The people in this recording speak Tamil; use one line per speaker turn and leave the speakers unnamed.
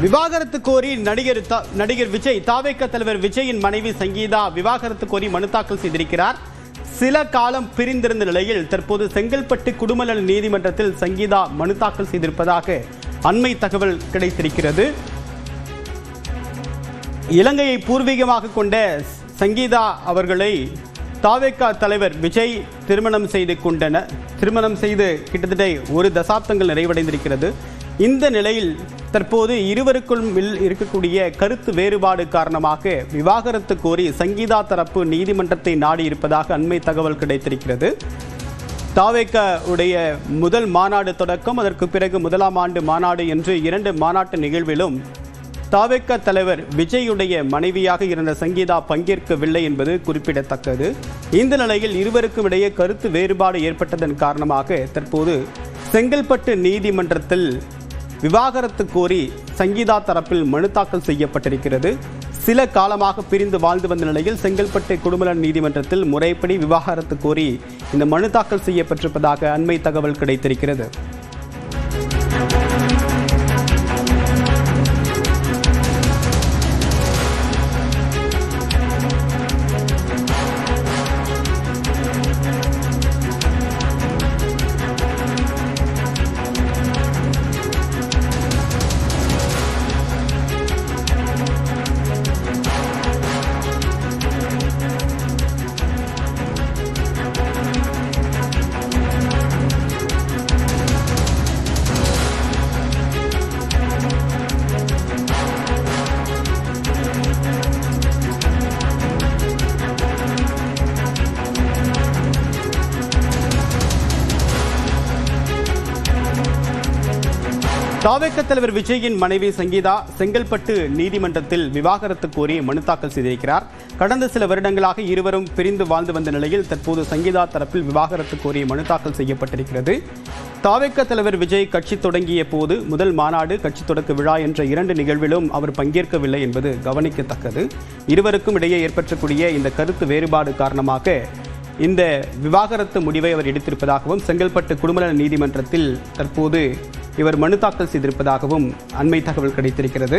விவாகரத்து கோரி நடிகர் விஜய் தாவேக தலைவர் விஜயின் மனைவி சங்கீதா விவாகரத்து கோரி மனு தாக்கல் செய்திருக்கிறார். சில காலம் பிரிந்திருந்த நிலையில் தற்போது செங்கல்பட்டு குடும்பநல நீதிமன்றத்தில் சங்கீதா மனு தாக்கல் செய்திருப்பதாக அண்மை தகவல் கிடைத்திருக்கிறது. இலங்கையை பூர்வீகமாக கொண்ட சங்கீதா அவர்களை தாவேக தலைவர் விஜய் திருமணம் செய்து கிட்டத்தட்ட ஒரு தசாப்தங்கள் நிறைவடைந்திருக்கிறது. இந்த நிலையில் தற்போது இருவருக்குள் இருக்கக்கூடிய கருத்து வேறுபாடு காரணமாக விவாகரத்து கோரி சங்கீதா தரப்பு நீதிமன்றத்தை நாடி இருப்பதாக அண்மை தகவல் கிடைத்திருக்கிறது. தாவேக உடைய முதல் மாநாடு தொடக்கம், அதற்கு பிறகு முதலாம் ஆண்டு மாநாடு என்று 2 மாநாட்டு நிகழ்விலும் தாவேக தலைவர் விஜயுடைய மனைவியாக இருந்த சங்கீதா பங்கேற்கவில்லை என்பது குறிப்பிடத்தக்கது. இந்த நிலையில் இருவருக்கும் இடையே கருத்து வேறுபாடு ஏற்பட்டதன் காரணமாக தற்போது செங்கல்பட்டு நீதிமன்றத்தில் விவாகரத்து கோரி சங்கீதா தரப்பில் மனு தாக்கல் செய்யப்பட்டிருக்கிறது. சில காலமாக பிரிந்து வாழ்ந்து வந்த நிலையில் செங்கல்பட்டு குடும்பநல நீதிமன்றத்தில் முறைப்படி விவாகரத்து கோரி இந்த மனு தாக்கல் செய்யப்பட்டிருப்பதாக அண்மை தகவல் கிடைத்திருக்கிறது. தாவேக தலைவர் விஜயின் மனைவி சங்கீதா செங்கல்பட்டு நீதிமன்றத்தில் விவாகரத்து கோரி மனு தாக்கல் செய்திருக்கிறார். கடந்த சில வருடங்களாக இருவரும் பிரிந்து வாழ்ந்து வந்த நிலையில் தற்போது சங்கீதா தரப்பில் விவாகரத்து கோரி மனு தாக்கல் செய்யப்பட்டிருக்கிறது. தாவேக தலைவர் விஜய் கட்சி தொடங்கிய போது முதல் மாநாடு, கட்சி தொடக்க விழா என்ற 2 நிகழ்விலும் அவர் பங்கேற்கவில்லை என்பது கவனிக்கத்தக்கது. இருவருக்கும் இடையே ஏற்பட்டக்கூடிய இந்த கருத்து வேறுபாடு காரணமாக இந்த விவாகரத்து முடிவை அவர் எடுத்திருப்பதாகவும் செங்கல்பட்டு குடும்பநல நீதிமன்றத்தில் தற்போது இவர் மனு தாக்கல் செய்திருப்பதாகவும் அண்மை தகவல் கிடைத்திருக்கிறது.